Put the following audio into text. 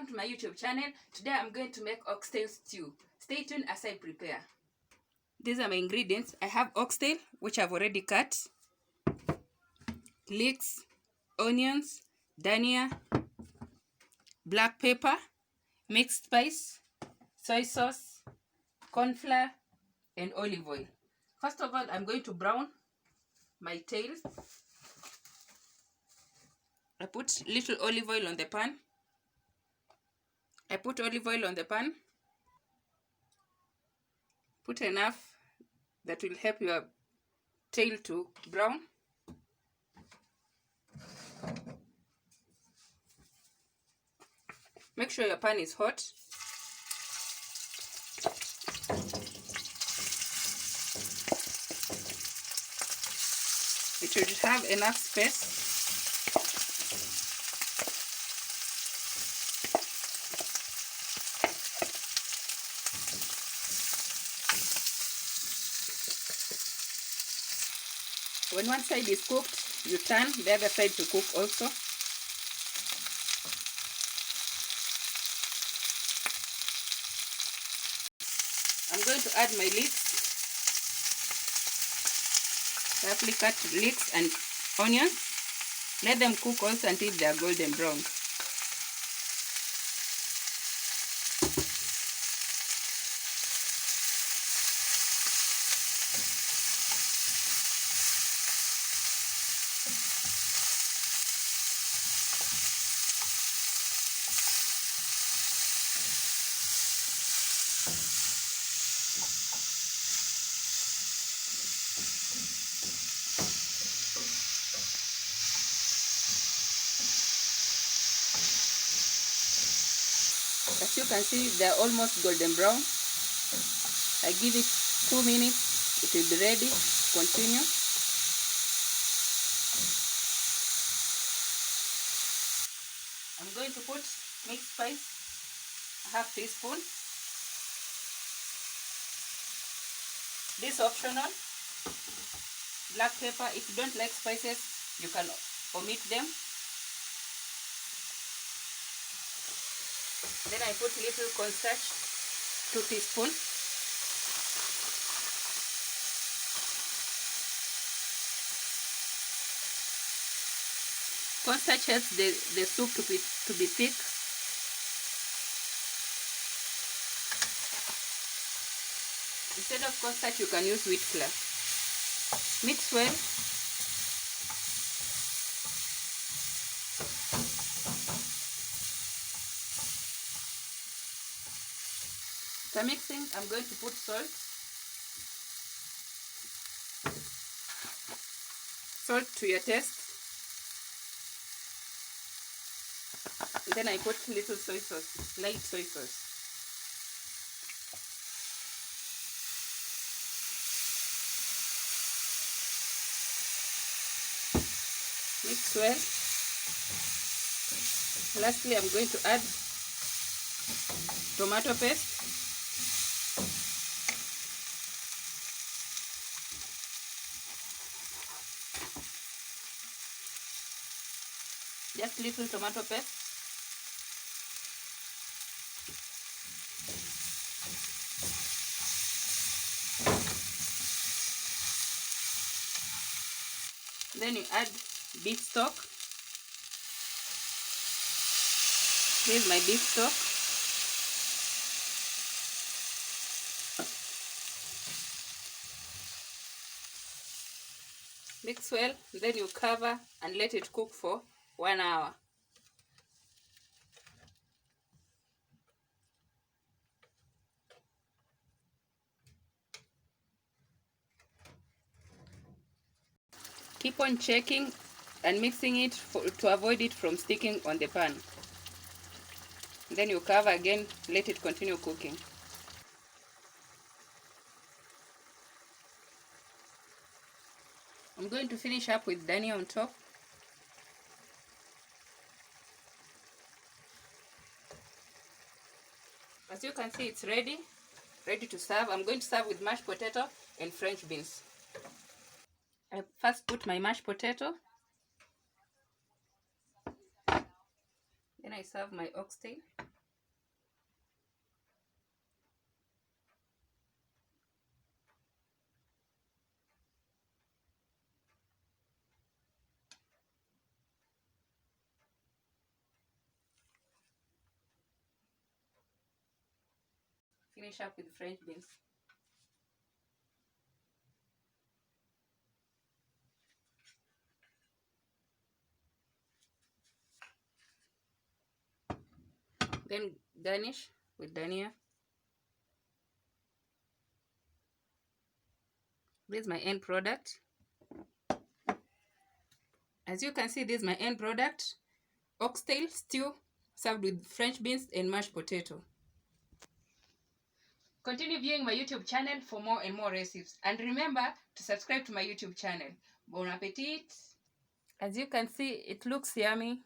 welcome to my YouTube channel. Today I'm going to make oxtail stew. Stay tuned as I prepare. These are my ingredients. I have oxtail, which I've already cut, leeks, onions, dhania, black pepper, mixed spice, soy sauce, corn flour, and olive oil. First of all, I'm going to brown my tail. I put little olive oil on the pan. I put olive oil on the pan. Put enough that will help your tail to brown. Make sure your pan is hot. It should have enough space. When one side is cooked, you turn the other side to cook also. I'm going to add my leeks, roughly cut leeks and onions. Let them cook also until they are golden brown. As you can see, they are almost golden brown. I give it 2 minutes, it will be ready to continue. I'm going to put mixed spice, a half teaspoon. This is optional. Black pepper, if you don't like spices, you can omit them. Then I put little cornstarch, 2 teaspoons. Cornstarch helps the soup to be thick. Instead of cornstarch, you can use wheat flour. Mix well. After mixing, I'm going to put salt. Salt to your taste. And then I put little soy sauce, light soy sauce. Mix well. Lastly, I'm going to add tomato paste. Just little tomato paste. Then you add beef stock. Here's my beef stock. Mix well, then you cover and let it cook for 1 hour. Keep on checking and mixing it to avoid it from sticking on the pan. Then you cover again, let it continue cooking. I'm going to finish up with dhania on top. As you can see, it's ready to serve. I'm going to serve with mashed potato and French beans. I first put my mashed potato. Then I serve my oxtail. Finish up with French beans. Then garnish with dhania. This is my end product. As you can see, this is my end product. Oxtail stew served with French beans and mashed potato. Continue viewing my YouTube channel for more and more recipes. And remember to subscribe to my YouTube channel. Bon appetit! As you can see, it looks yummy.